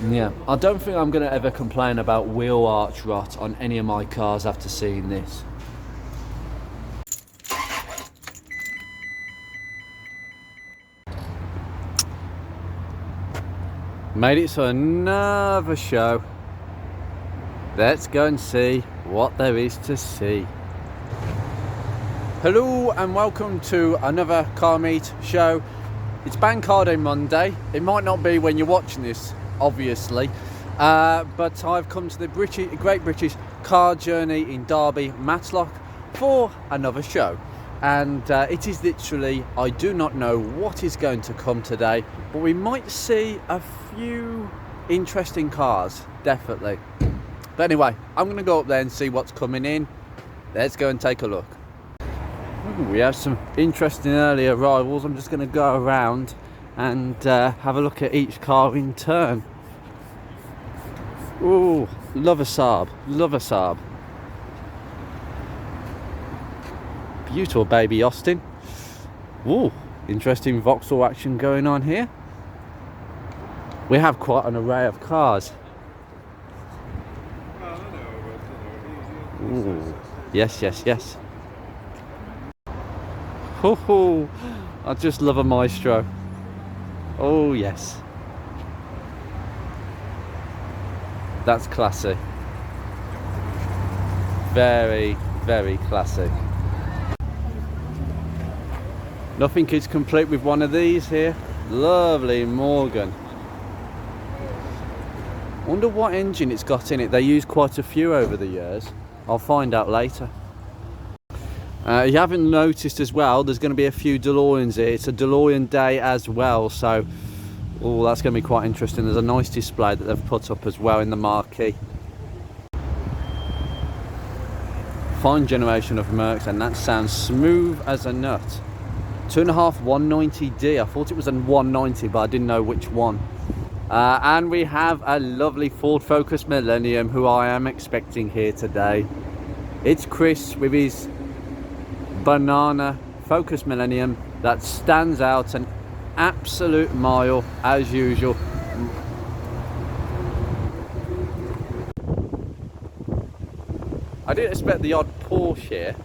Yeah, I don't think I'm going to ever complain about wheel arch rot on any of my cars after seeing this. Made it to another show. Let's go and see what there is to see. Hello and welcome to another car meet show. It's Bank Holiday Monday. It might not be when you're watching this, obviously, but I've come to the Great British Car Journey in Derby, Matlock, for another show. And it is literally, I do not know what is going to come today, but we might see a few interesting cars, definitely. But anyway, I'm going to go up there and see what's coming in. Let's go and take a look. Ooh, we have some interesting early arrivals. I'm just going to go around and have a look at each car in turn. Ooh, love a Saab, love a Saab. Beautiful baby Austin. Ooh, interesting Vauxhall action going on here. We have quite an array of cars. Ooh, yes, yes, yes. Oh, I just love a Maestro. Oh yes, that's classy. Very, very classy. Nothing is complete with one of these here. Lovely Morgan. Wonder what engine it's got in it. They use quite a few over the years. I'll find out later. You haven't noticed as well, there's going to be a few DeLoreans here. It's a DeLorean day as well, so oh, that's going to be quite interesting. There's a nice display that they've put up as well in the marquee. Fine generation of Mercs, and that sounds smooth as a nut. 2.5 190D. I thought it was a 190, but I didn't know which one. And we have a lovely Ford Focus Millennium, who I am expecting here today. It's Chris with his banana Focus Millennium that stands out an absolute mile as usual. I didn't expect the odd Porsche here.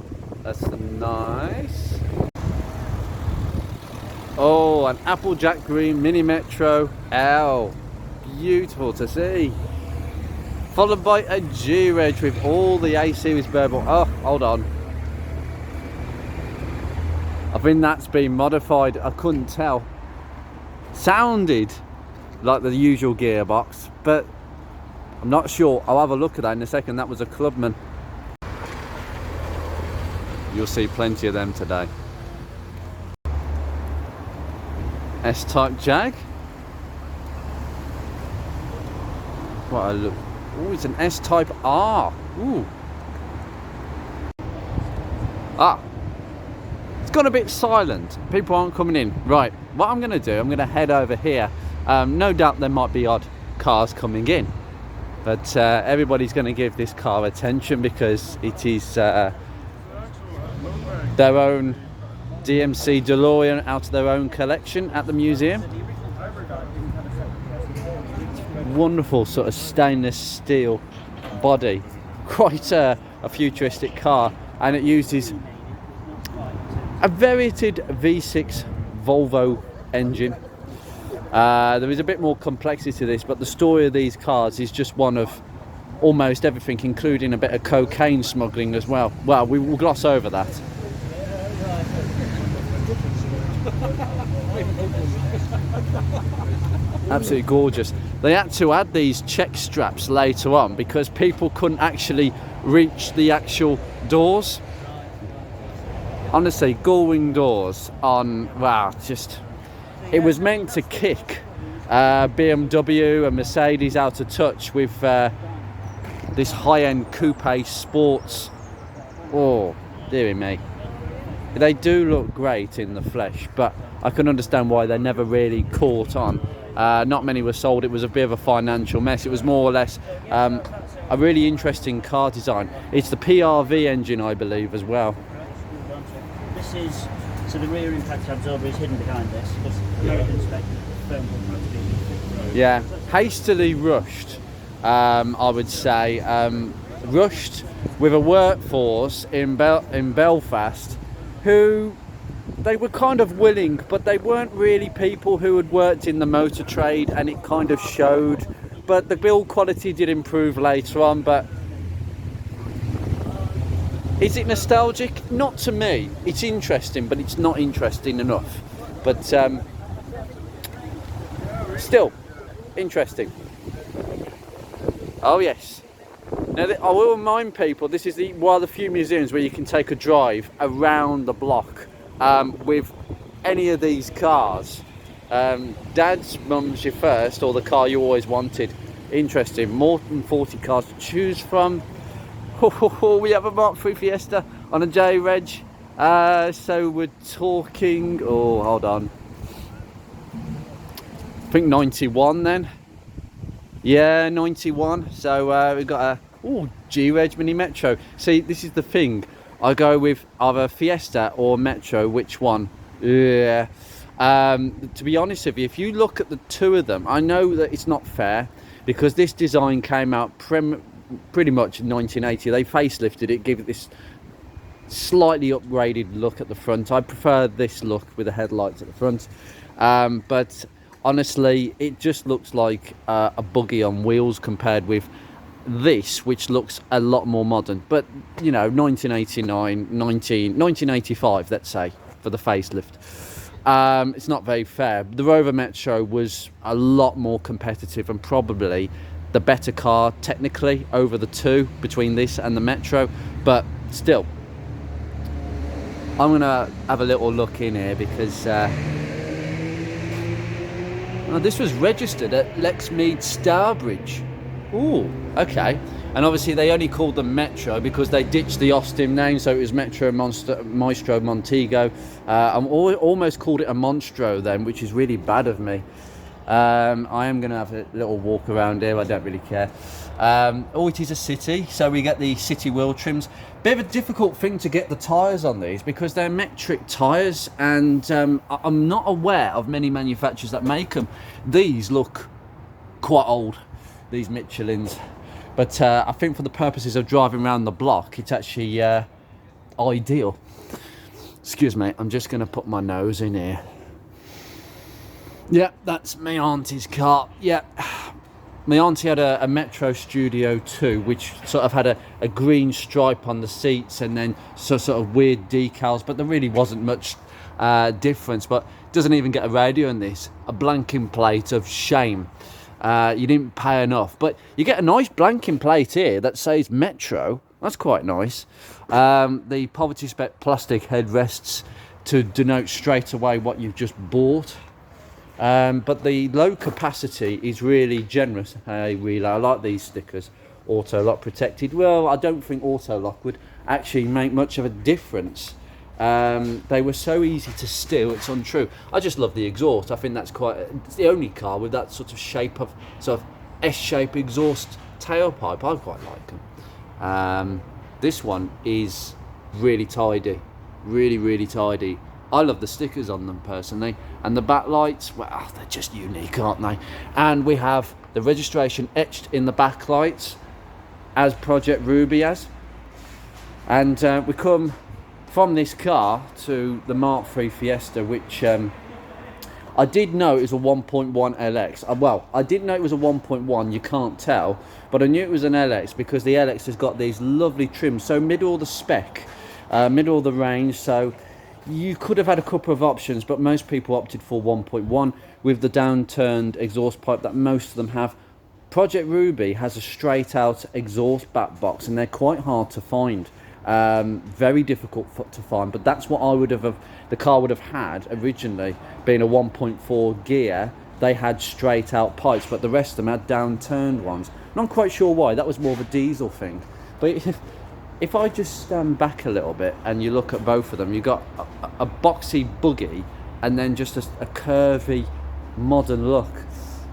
That's nice. Oh, an Applejack Green Mini Metro L. Beautiful to see. Followed by a G-Reg with all the A-Series burble. Oh, hold on. I think that's been modified. I couldn't tell. Sounded like the usual gearbox, but I'm not sure. I'll have a look at that in a second. That was a Clubman. You'll see plenty of them today. S-Type Jag. What a look. Oh, it's an S-Type R. Ooh. Ah. It's gone a bit silent. People aren't coming in. Right, what I'm going to do, I'm going to head over here. No doubt there might be odd cars coming in. But everybody's going to give this car attention because it is their own DMC DeLorean out of their own collection at the museum. Wonderful sort of stainless steel body. Quite a futuristic car, and it uses a varied V6 Volvo engine. There is a bit more complexity to this, but the story of these cars is just one of almost everything, including a bit of cocaine smuggling as well. Well, we will gloss over that. Absolutely gorgeous. They had to add these check straps later on because people couldn't actually reach the actual doors. Honestly, gullwing doors on, wow, just, it was meant to kick BMW and Mercedes out of touch with this high-end coupe sports. Oh, dearie me. They do look great in the flesh, but I can understand why they never really caught on. Not many were sold. It was a bit of a financial mess. It was more or less a really interesting car design. It's the PRV engine, I believe, as well. This is, so the rear impact absorber is hidden behind this, because American spec. Yeah, hastily rushed, I would say. Rushed with a workforce in Belfast who they were kind of willing, but they weren't really people who had worked in the motor trade, and it kind of showed. But the build quality did improve later on. But is it nostalgic? Not to me. It's interesting, but it's not interesting enough. But still interesting. Oh yes. Now I will remind people, this is one of the few museums where you can take a drive around the block with any of these cars. Dad's, mum's your first, or the car you always wanted. Interesting. More than 40 cars to choose from. We have a Mark III Fiesta on a J-Reg. So we're talking, oh hold on, I think 91 then. Yeah, 91. So we've got a G-Reg Mini Metro. See, this is the thing. I go with either Fiesta or Metro. Which one? Yeah. To be honest with you, if you look at the two of them, I know that it's not fair because this design came out pretty much in 1980. They facelifted it, gave it this slightly upgraded look at the front. I prefer this look with the headlights at the front. But honestly, it just looks like a buggy on wheels compared with this, which looks a lot more modern. But you know, 1985, let's say, for the facelift. It's not very fair. The Rover Metro was a lot more competitive and probably the better car technically over the two, between this and the Metro. But still, I'm gonna have a little look in here because this was registered at Lexmead Stourbridge. Ooh, okay. And obviously they only called them Metro because they ditched the Austin name, so it was Metro Maestro Montego. I almost called it a Monstro then, which is really bad of me. I am going to have a little walk around here, I don't really care. It is a city, so we get the city wheel trims. Bit of a difficult thing to get the tyres on these because they're metric tyres, and I'm not aware of many manufacturers that make them. These look quite old, these Michelins. But I think for the purposes of driving around the block, it's actually ideal. Excuse me, I'm just going to put my nose in here. Yeah, that's my auntie's car. Yeah, my auntie had a Metro Studio 2, which sort of had a green stripe on the seats and then sort of weird decals, but there really wasn't much difference. But doesn't even get a radio in this. A blanking plate of shame. You didn't pay enough, but you get a nice blanking plate here that says Metro. That's quite nice. The poverty spec plastic headrests to denote straight away what you've just bought. But the low capacity is really generous. I like these stickers. Auto lock protected. Well, I don't think auto lock would actually make much of a difference. They were so easy to steal, it's untrue. I just love the exhaust. I think it's the only car with that sort of shape of sort of S-shape exhaust tailpipe. I quite like them. This one is really tidy, really tidy. I love the stickers on them personally, and the backlights, well, they're just unique, aren't they? And we have the registration etched in the backlights as Project Ruby has. And we come from this car to the Mark III Fiesta, which I did know it was a 1.1 LX. Well, I didn't know it was a 1.1, you can't tell, but I knew it was an LX because the LX has got these lovely trims, so middle of the spec, middle of the range, so you could have had a couple of options, but most people opted for 1.1 with the downturned exhaust pipe that most of them have. Project Ruby has a straight out exhaust back box, and they're quite hard to find. Very difficult to find, but that's what the car would have had originally. Being a 1.4 gear, they had straight out pipes, but the rest of them had downturned ones. Not quite sure why. That was more of a diesel thing. But if I just stand back a little bit and you look at both of them, you've got a boxy buggy and then just a curvy modern look.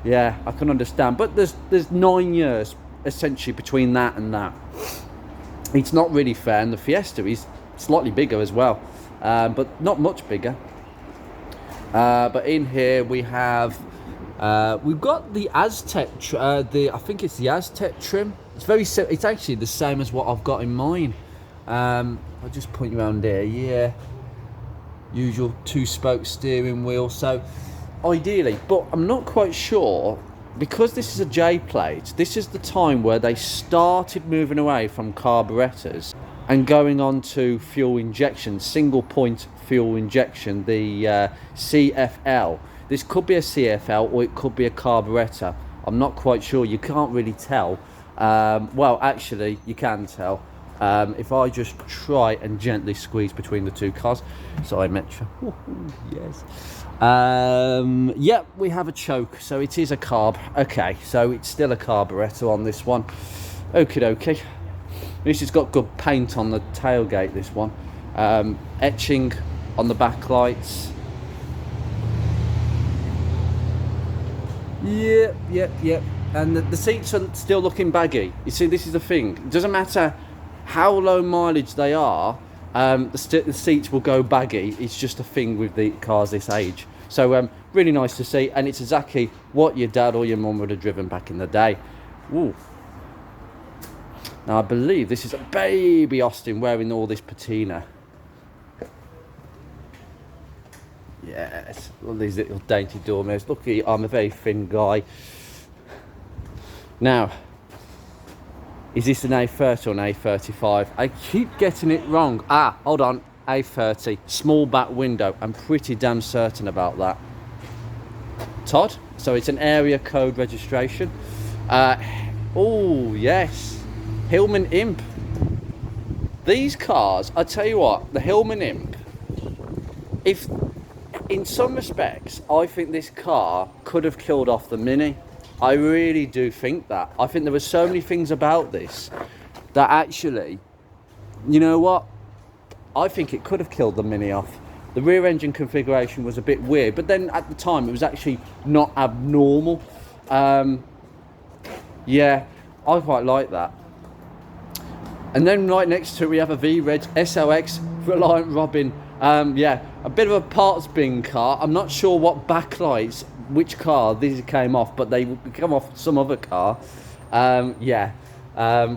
Yeah, I can understand, but there's 9 years essentially between that and that. It's not really fair, and the Fiesta is slightly bigger as well, but not much bigger. But in here we have We've got the Aztec, I think it's the Aztec trim. It's it's actually the same as what I've got in mine. I'll just point you around there. Yeah, usual 2-spoke steering wheel. So ideally, but I'm not quite sure, because this is a J plate. This is the time where they started moving away from carburetors and going on to fuel injection, single point fuel injection, the CFL. This could be a CFL or it could be a carburetor. I'm not quite sure. You can't really tell. Well, actually, you can tell. If I just try and gently squeeze between the two cars. Sorry, Metro. Yes. Yep, we have a choke, so it is a carb. Okay, so it's still a carburetor on this one. Okie dokie. This has got good paint on the tailgate, this one. Etching on the backlights. Yep. And the seats are still looking baggy. You see, this is the thing. It doesn't matter how low mileage they are, the seats will go baggy. It's just a thing with the cars this age. So really nice to see, and it's exactly what your dad or your mum would have driven back in the day. Ooh. Now I believe this is a baby Austin wearing all this patina. Yes, all these little dainty door mirrors. Look, I'm a very thin guy. Now, is this an A30 or an A35? I keep getting it wrong. Ah, hold on, A30, small back window. I'm pretty damn certain about that. Todd, so it's an area code registration. Oh, yes, Hillman Imp. These cars, I tell you what, the Hillman Imp, if in some respects, I think this car could have killed off the Mini. I really do think that. I think there were so many things about this that actually, you know what? I think it could have killed the Mini off. The rear engine configuration was a bit weird, but then at the time it was actually not abnormal. Yeah, I quite like that. And then right next to it we have a V-Reg SLX Reliant Robin. Yeah, a bit of a parts bin car. I'm not sure what backlights, which car these came off, but they come off some other car. Yeah,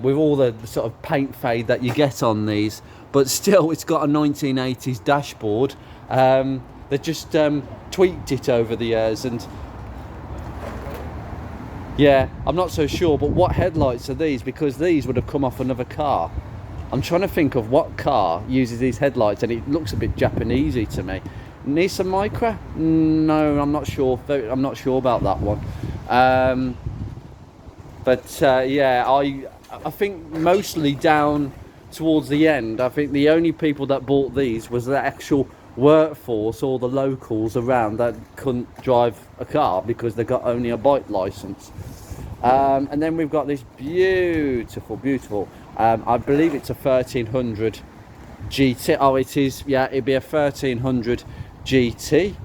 with all the sort of paint fade that you get on these, but still it's got a 1980s dashboard. They just tweaked it over the years, and yeah, I'm not so sure. But what headlights are these? Because these would have come off another car. I'm trying to think of what car uses these headlights, and it looks a bit Japanesey to me. Nissan Micra? No, I'm not sure. I'm not sure about that one. Yeah, I think mostly down towards the end, I think the only people that bought these was the actual workforce or the locals around that couldn't drive a car because they got only a bike license. And then we've got this beautiful, I believe it's a 1300 GT. Oh, it is, yeah, it'd be a 1300 GT.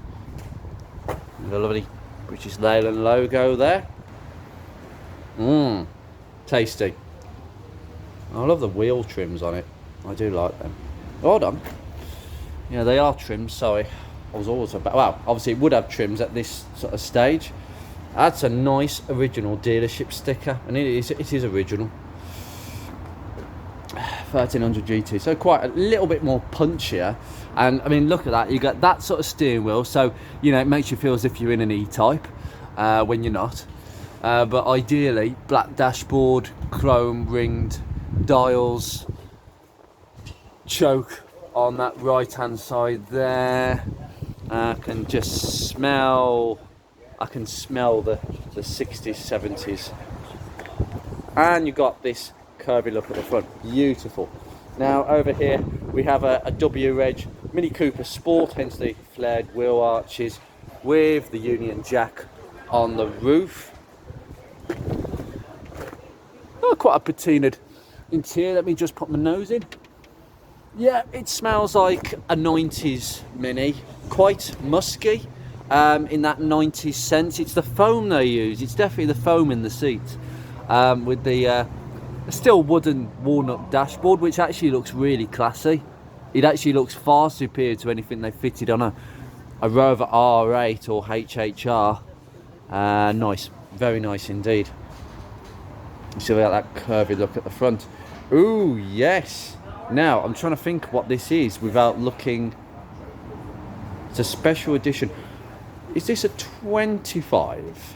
The lovely British Leyland logo there. Tasty. I love the wheel trims on it. I do like them. Hold on. Yeah, they are trims, sorry. I was always about, well, obviously it would have trims at this sort of stage. That's a nice original dealership sticker, and it is original. 1300 GT, so quite a little bit more punchier. And I mean, look at that, you got that sort of steering wheel, so you know it makes you feel as if you're in an E-Type when you're not. But ideally, black dashboard, chrome ringed dials, choke on that right hand side there. I can just smell, I can smell the 60s, 70s. And you got this curvy look at the front, beautiful. Now over here we have a W-Reg Mini Cooper Sport, hence the flared wheel arches with the Union Jack on the roof. Oh, quite a patinaed interior. Let me just put my nose in. Yeah, it smells like a 90s Mini, quite musky in that 90s sense. It's the foam they use, it's definitely the foam in the seat, with the still wooden walnut dashboard, which actually looks really classy. It actually looks far superior to anything they fitted on a Rover R8 or HHR. Nice, very nice indeed. You see that curvy look at the front. Ooh, yes. Now, I'm trying to think what this is without looking. It's a special edition. Is this a 25?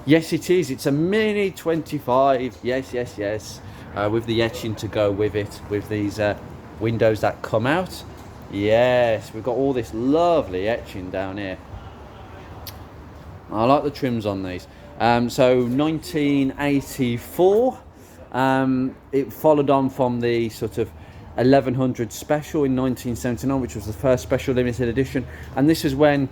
Yes, it is. It's a mini 25. Yes, yes, yes. With the etching to go with it, with these windows that come out. Yes, we've got all this lovely etching down here. I like the trims on these. So 1984. It followed on from the sort of 1100 special in 1979, which was the first special limited edition. And this is when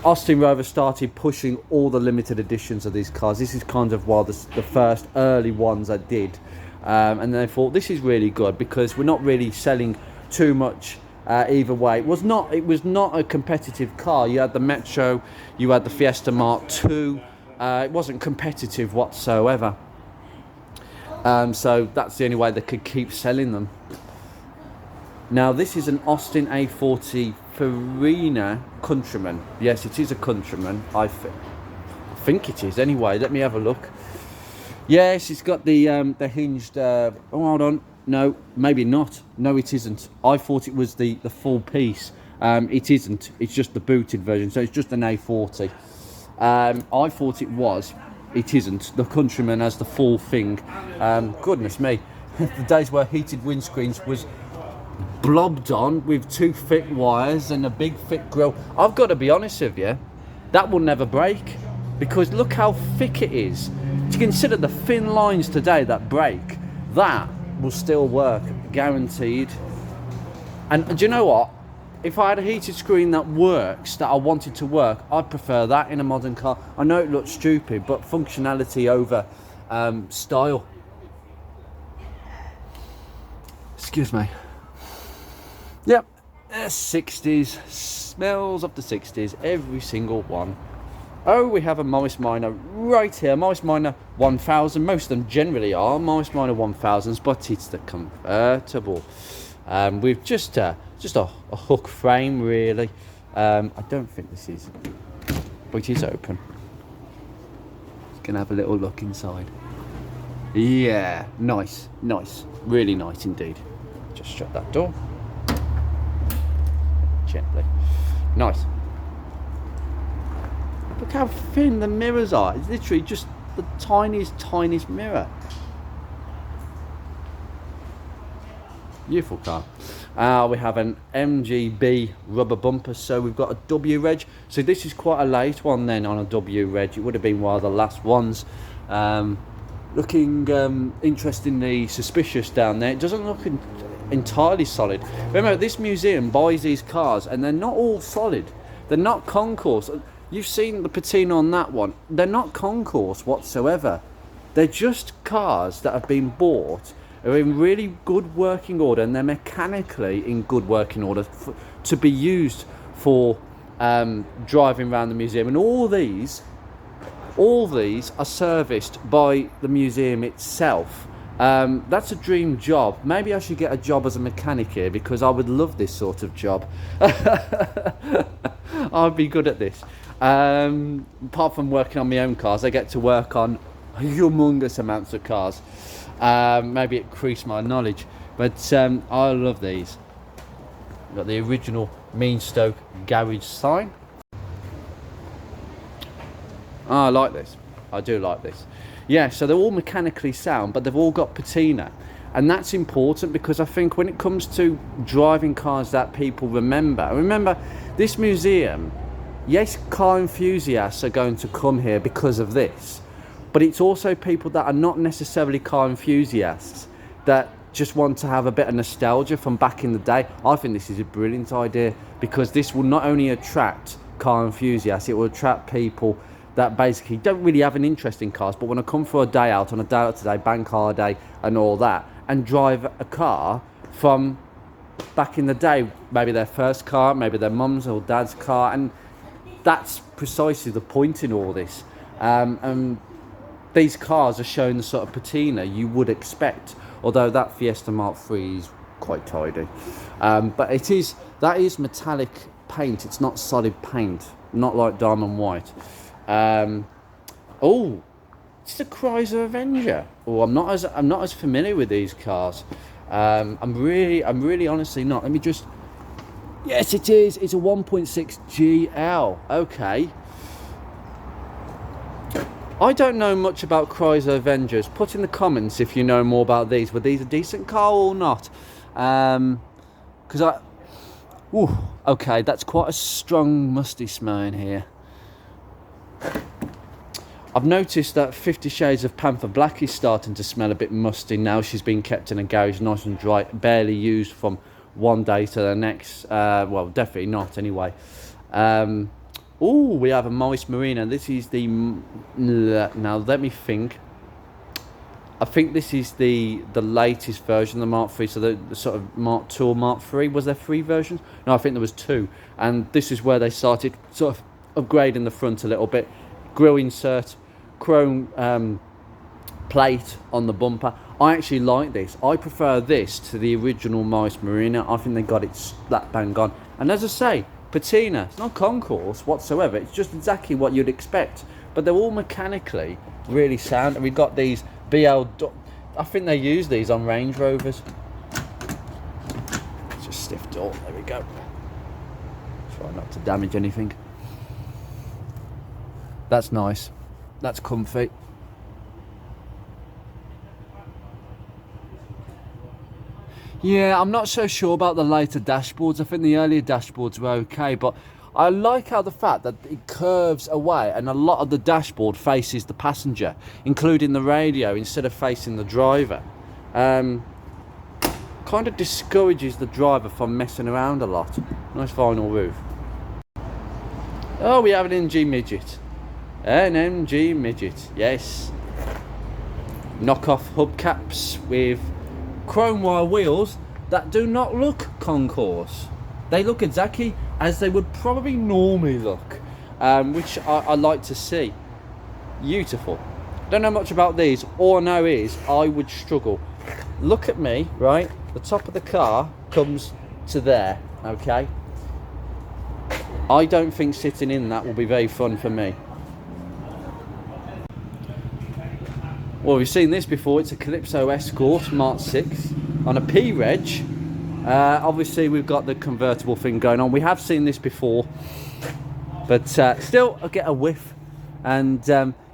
Austin Rover started pushing all the limited editions of these cars. This is kind of the first early ones I did. And they thought, this is really good because we're not really selling too much either way. It was not a competitive car. You had the Metro, you had the Fiesta Mark II. It wasn't competitive whatsoever. So that's the only way they could keep selling them. Now this is an Austin A40 Farina Countryman. Yes, it is a Countryman. I think it is. Anyway, let me have a look. Yes, it's got the hinged. Oh, hold on. No, maybe not. No, it isn't. I thought it was the full piece. It isn't. It's just the booted version. So it's just an A40. I thought it was. It isn't. The Countryman has the full thing. Goodness me. The days where heated windscreens was blobbed on with two thick wires and a big thick grille. I've got to be honest with you, that will never break because look how thick it is. To consider the thin lines today that break, that will still work, guaranteed. And do you know what? If I had a heated screen that works, that I wanted to work, I'd prefer that in a modern car. I know it looks stupid, but functionality over style. Excuse me. Yep, 60s, smells of the 60s, every single one. Oh, we have a Morris Minor right here, Morris Minor 1000. Most of them generally are Morris Minor 1000s, but it's the convertible. With just a hook frame, really. I don't think this is, but it is open. Just gonna have a little look inside. Yeah, nice, really nice indeed. Just shut that door. Gently. Nice. Look how thin the mirrors are. It's literally just the tiniest mirror. Beautiful car. We have an MGB rubber bumper, so we've got a W reg. So this is quite a late one then on a W reg. It would have been one of the last ones. Looking interestingly suspicious down there. It doesn't look entirely solid. Remember, this museum buys these cars and they're not all solid. They're not concours. You've seen the patina on that one. They're not concours whatsoever. They're just cars that have been bought, are in really good working order, and they're mechanically in good working order to be used for driving around the museum. And all these are serviced by the museum itself. That's a dream job. Maybe I should get a job as a mechanic here because I would love this sort of job. I'd be good at this. Apart from working on my own cars, I get to work on humongous amounts of cars. Maybe it increased my knowledge, but I love these. Got the original Meanstoke garage sign. I like this. I do like this. Yeah, so they're all mechanically sound, but they've all got patina. And that's important because I think when it comes to driving cars that people remember this museum, yes, car enthusiasts are going to come here because of this, but it's also people that are not necessarily car enthusiasts that just want to have a bit of nostalgia from back in the day. I think this is a brilliant idea because this will not only attract car enthusiasts, it will attract people that basically don't really have an interest in cars but want to come for a day out, on a day out today, bank holiday and all that, and drive a car from back in the day, maybe their first car, maybe their mum's or dad's car. And that's precisely the point in all this. And these cars are showing the sort of patina you would expect, although that Fiesta Mark III is quite tidy. But that is metallic paint. It's not solid paint, not like Diamond White. Oh, it's a Chrysler Avenger. Oh, I'm not as familiar with these cars. I'm really honestly not. Let me just. Yes, it is. It's a 1.6 GL. Okay. I don't know much about Chrysler Avengers. Put in the comments if you know more about these. Were these a decent car or not? Because okay, that's quite a strong musty smell in here. I've noticed that 50 Shades of Panther Black is starting to smell a bit musty now. She's been kept in a garage nice and dry, barely used from one day to the next. Well, definitely not anyway. We have a Mice Marina. This is the... Now, let me think. I think this is the latest version of the Mark III. So the sort of Mark II or Mark III. Was there 3 versions? No, I think there was 2. And this is where they started sort of upgrading the front a little bit. Grille insert, chrome plate on the bumper. I actually like this. I prefer this to the original Mice Marina. I think they got it that bang on. And as I say, patina, it's not concourse whatsoever. It's just exactly what you'd expect. But they're all mechanically really sound. And we've got these BL... I think they use these on Range Rovers. It's just stiff door. There we go. Try not to damage anything. That's nice. That's comfy. Yeah, I'm not so sure about the later dashboards. I think the earlier dashboards were okay, but I like how the fact that it curves away and a lot of the dashboard faces the passenger, including the radio, instead of facing the driver. Kind of discourages the driver from messing around a lot. Nice vinyl roof. Oh, we have an MG midget. An MG midget, yes. Knockoff hubcaps with chrome wire wheels that do not look concourse. They look exactly as they would probably normally look, which I like to see. Beautiful. Don't know much about these. All I know is I would struggle. Look at me, right? The top of the car comes to there, okay? I don't think sitting in that will be very fun for me. Well, we've seen this before. It's a Calypso Escort Mark 6 on a P-Reg. Obviously, we've got the convertible thing going on. We have seen this before, but still, I get a whiff. And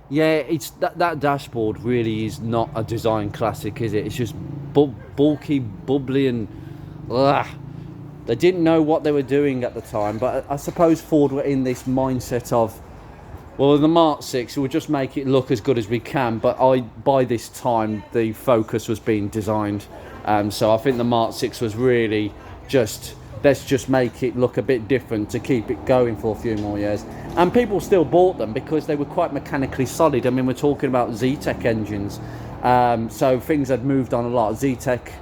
yeah, it's that dashboard really is not a design classic, is it? It's just bulky, bubbly, and they didn't know what they were doing at the time. But I suppose Ford were in this mindset of, well, the Mark 6 will just make it look as good as we can, but by this time the Focus was being designed, so I think the Mark 6 was really just, let's just make it look a bit different to keep it going for a few more years. And people still bought them because they were quite mechanically solid. I mean, we're talking about Z-Tech engines, so things had moved on a lot. Z-Tech,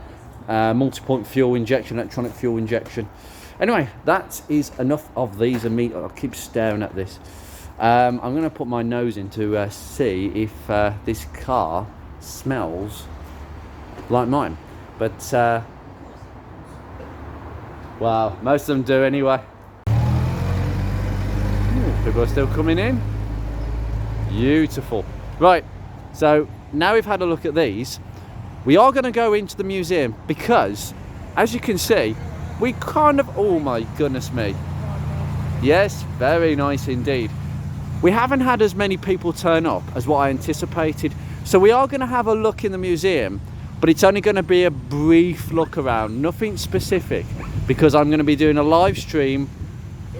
multi-point fuel injection, electronic fuel injection. Anyway, that is enough of these and me. I keep staring at this. I'm going to put my nose in to see if this car smells like mine. But, wow, most of them do anyway. Ooh, people are still coming in. Beautiful. Right, so now we've had a look at these, we are going to go into the museum because, as you can see, we kind of... Oh my goodness me. Yes, very nice indeed. We haven't had as many people turn up as what I anticipated, so we are going to have a look in the museum, but it's only going to be a brief look around, nothing specific, because I'm going to be doing a live stream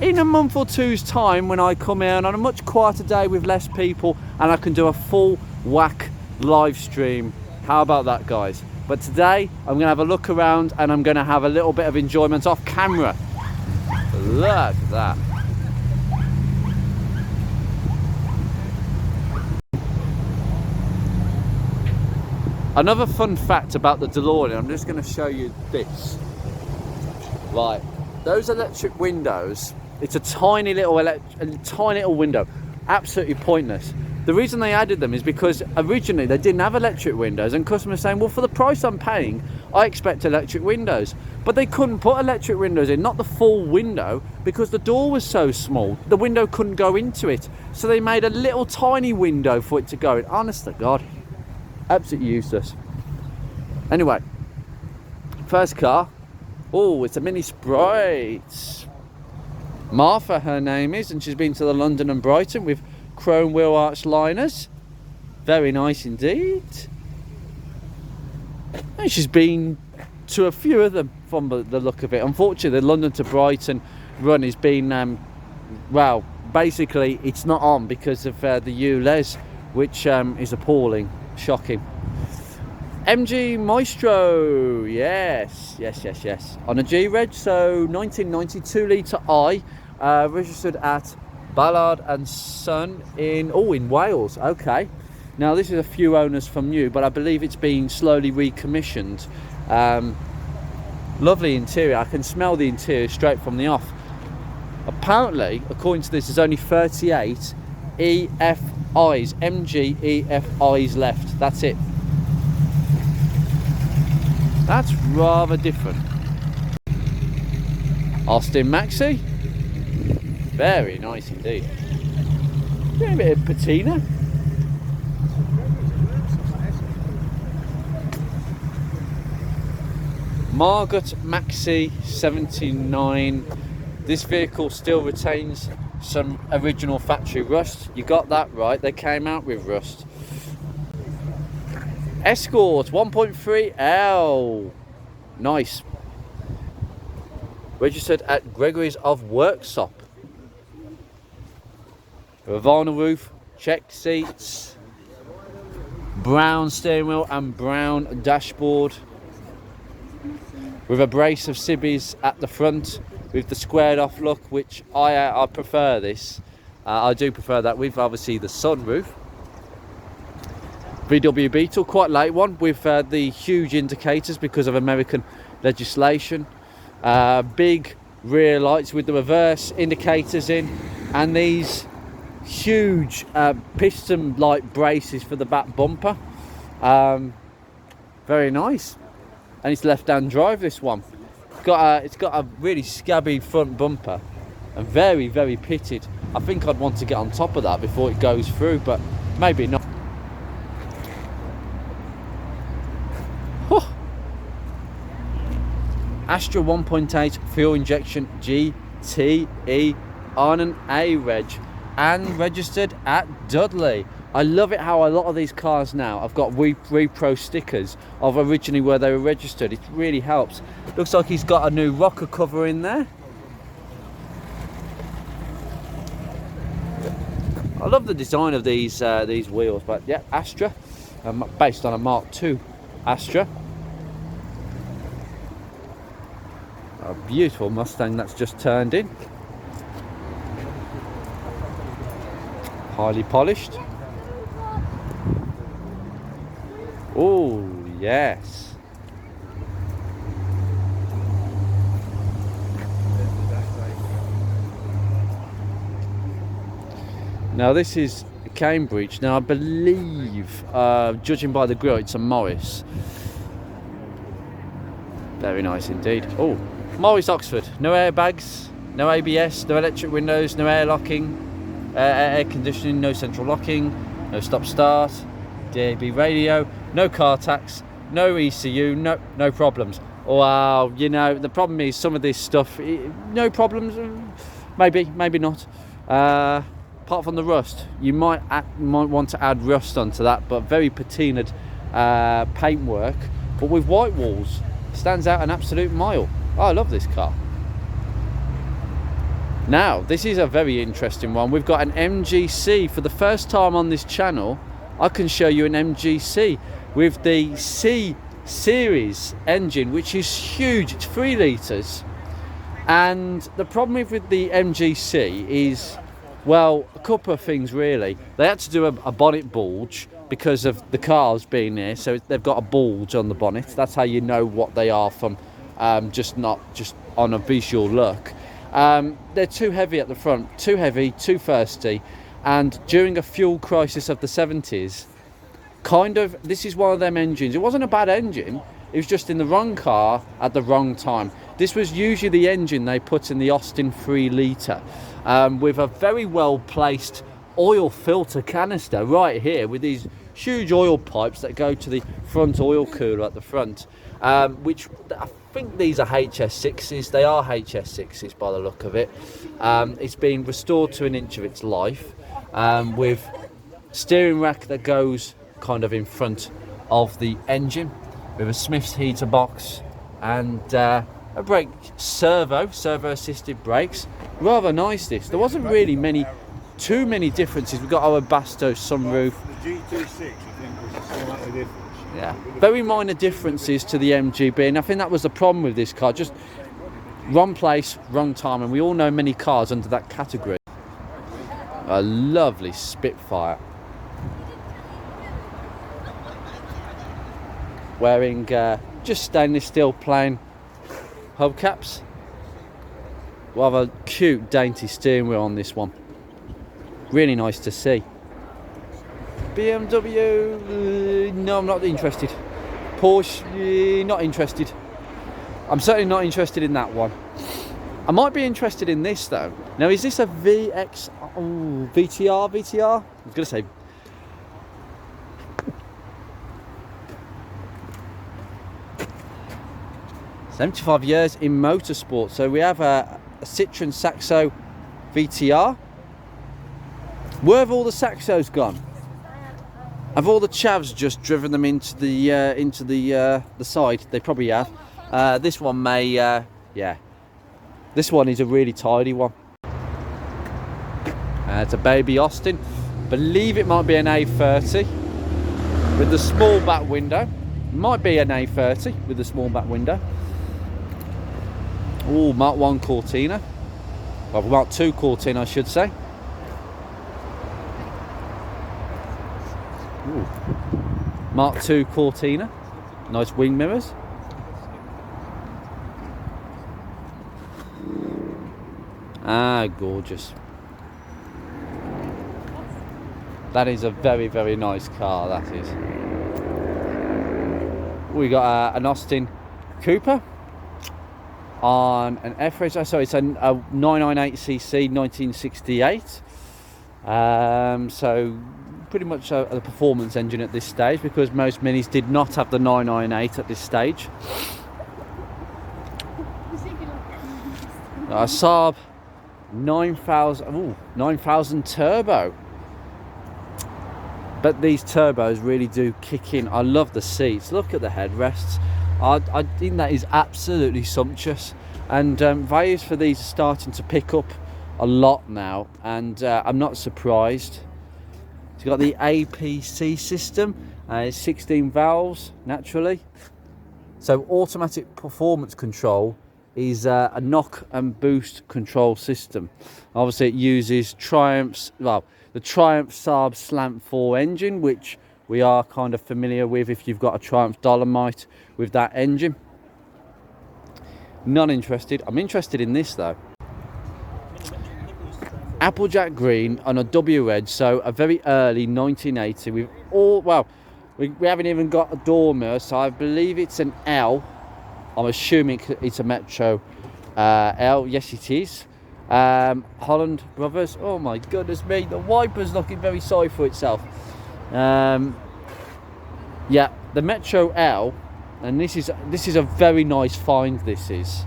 in a month or two's time when I come in on a much quieter day with less people, and I can do a full whack live stream. How about that, guys? But today I'm going to have a look around and I'm going to have a little bit of enjoyment off camera. Look at that. Another fun fact about the DeLorean, I'm just going to show you this. Right, those electric windows, it's a tiny little window, absolutely pointless. The reason they added them is because originally they didn't have electric windows, and customers saying, well, for the price I'm paying, I expect electric windows. But they couldn't put electric windows in, not the full window, because the door was so small. The window couldn't go into it. So they made a little tiny window for it to go in. Honest to God, absolutely useless. Anyway, first car. Oh, it's a Mini Sprite. Martha, her name is, and she's been to the London and Brighton with chrome wheel arch liners. Very nice indeed. And she's been to a few of them from the look of it. Unfortunately, the London to Brighton run has been, well, basically it's not on because of the ULEZ, which is appalling, shocking. MG Maestro, yes. On a G-Reg, so 1992 litre I, registered at Ballard and Son in Wales. Okay. Now this is a few owners from new, but I believe it's been slowly recommissioned. Lovely interior. I can smell the interior straight from the off. Apparently, according to this, there's only 38 EFIs, MG EFIs left. That's it. That's rather different. Austin Maxi. Very nice indeed. Doing a bit of patina. Margot Maxi 79. This vehicle still retains some original factory rust. You got that right, they came out with rust. Escort 1.3L. Nice. Registered at Gregory's of Worksop. Ravana roof, check seats, brown steering wheel and brown dashboard, with a brace of Sibbies at the front with the squared off look, which I prefer this. I do prefer that with obviously the sunroof. VW Beetle, quite late one, with the huge indicators because of American legislation. Big rear lights with the reverse indicators in, and these huge piston light braces for the back bumper. Very nice. And it's left-hand drive, this one. It's got a really scabby front bumper and very, very pitted. I think I'd want to get on top of that before it goes through, but maybe not. Astra 1.8 fuel injection GTE on an A-Reg and registered at Dudley. I love it how a lot of these cars now have got repro stickers of originally where they were registered. It really helps. Looks like he's got a new rocker cover in there. I love the design of these wheels, but yeah, Astra, based on a Mark II Astra. A beautiful Mustang that's just turned in. Highly polished. Oh, yes. Now this is Cambridge. Now I believe, judging by the grille, it's a Morris. Very nice indeed. Oh, Morris Oxford. No airbags, no ABS, no electric windows, no air locking, air conditioning, no central locking, no stop start, DAB radio, no car tax, no ECU, no problems. Wow, you know, the problem is some of this stuff, no problems, maybe not. Apart from the rust, you might want to add rust onto that, but very patinaed paintwork. But with white walls, stands out an absolute mile. Oh, I love this car. Now, this is a very interesting one. We've got an MGC. For the first time on this channel, I can show you an MGC with the C series engine, which is huge. It's 3 litres. And the problem with the MGC is, well, a couple of things really. They had to do a bonnet bulge because of the cars being there, so they've got a bulge on the bonnet. That's how you know what they are from just on a visual look. They're too heavy at the front, too heavy, too thirsty, and during a fuel crisis of the 70s, this is one of them engines. It wasn't a bad engine, it was just in the wrong car at the wrong time. This was usually the engine they put in the Austin 3 litre, with a very well placed oil filter canister right here with these huge oil pipes that go to the front oil cooler at the front, which I think these are HS6s. They are HS6s by the look of it. It's been restored to an inch of its life, with steering rack that goes kind of in front of the engine, with a Smith's heater box and a brake servo assisted brakes. Rather nice this. There wasn't really too many differences. We've got our Basto sunroof. The GT6 I think was a slightly different. Yeah, very minor differences to the MGB, and I think that was the problem with this car, just wrong place, wrong time, and we all know many cars under that category. A lovely Spitfire. Wearing just stainless steel plain hubcaps. Rather cute, dainty steering wheel on this one. Really nice to see. BMW, no, I'm not interested. Porsche, not interested. I'm certainly not interested in that one. I might be interested in this though. Now, is this a VX, VTR? I was going to say 75 years in motorsport. So we have a Citroen Saxo VTR. Where have all the Saxos gone? Have all the chavs just driven them into the side? They probably have. This one may, yeah. This one is a really tidy one. It's a baby Austin. Believe it might be an A30 with the small back window. Might be an A30 with the small back window. Oh, Mark 1 Cortina. Well, Mark 2 Cortina, I should say. Ooh. Mark 2 Cortina. Nice wing mirrors. Ah, gorgeous. That is a very, very nice car, that is. We got an Austin Cooper on an F-race. Sorry, it's a 998cc 1968. So pretty much a performance engine at this stage, because most minis did not have the 998 at this stage. A Saab 9000 turbo. But these turbos really do kick in. I love the seats. Look at the headrests. I think that is absolutely sumptuous. And values for these are starting to pick up a lot now. And I'm not surprised. It's got the APC system. It's 16 valves, naturally. So automatic performance control is a knock and boost control system. Obviously it uses the Triumph Saab Slant 4 engine, which we are kind of familiar with if you've got a Triumph Dolomite with that engine. Not interested. I'm interested in this though. Applejack green on a W edge, so a very early 1980. We haven't even got a door mirror, so I believe it's an L. I'm assuming it's a Metro L. Yes, it is. Holland Brothers. Oh my goodness me, the wiper's looking very sorry for itself. Yeah, the Metro L, and this is a very nice find. This is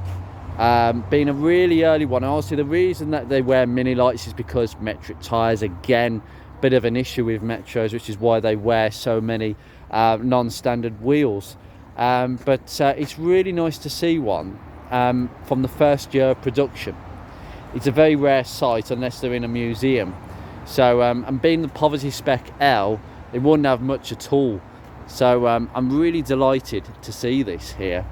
being a really early one. And obviously the reason that they wear mini lights is because metric tyres, again, bit of an issue with Metros, which is why they wear so many non-standard wheels. But it's really nice to see one from the first year of production. It's a very rare sight unless they're in a museum. So, and being the poverty spec L, they wouldn't have much at all. So I'm really delighted to see this here.